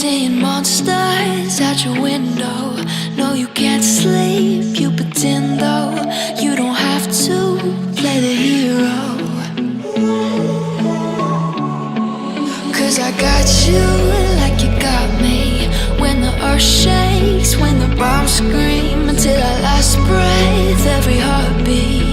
seeing monsters out your window. No, you can't sleep, you pretend though. You don't have to play the hero. 'Cause I got you like you got me. When the earth shakes, when the bombs scream, until our last breath, every heartbeat.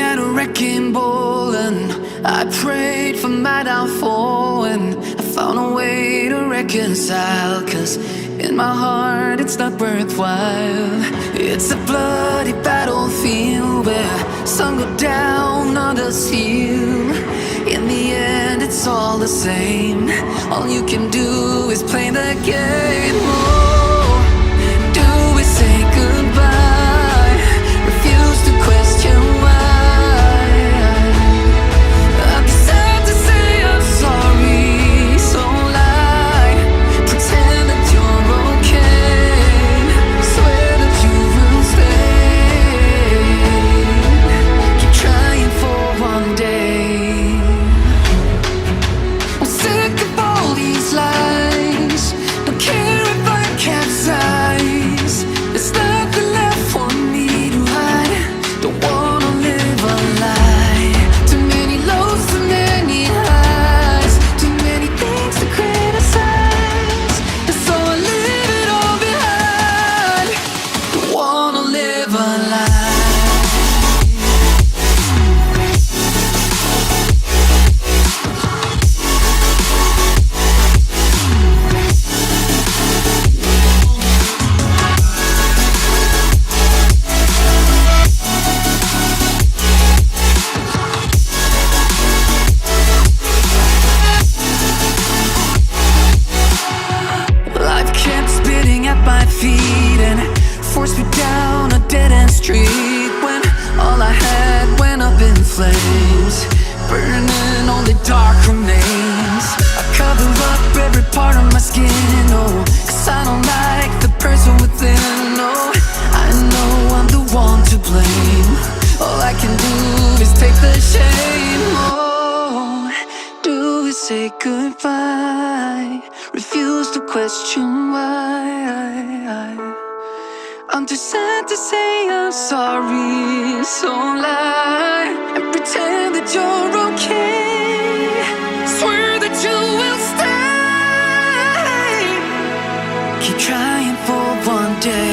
at a wrecking ball, and I prayed for my downfall, and I found a way to reconcile. Cause in my heart it's not worthwhile. It's a bloody battlefield where some go down, others heal. In the end it's all the same. All you can do is play the game. Oh, do we say goodbye? Refuse to question why. I'm sad to say I'm sorry, so lie. Pretend that you're okay. Swear that you will stay. Keep trying for one day. I'm sick of all these lies. Don't care if I capsize. There's nothing left for me to hide. Don't wanna live a lie. Too many lows, too many highs. Too many things to criticize. And so I leave it all behind. Don't wanna live a lie. Life kept spitting at my feet and forced me down a dead-end street, when all I had went up in flames, burning only dark remains. I cover up every part of my skin, oh, cause I don't like the person within. Oh, I know I'm the one to blame. All I can do is take the shame. Oh, do we say goodbye? Refuse to question why. I'm too sad to say I'm sorry, so lie and pretend that you're okay. Swear that you will stay. Keep trying for one day.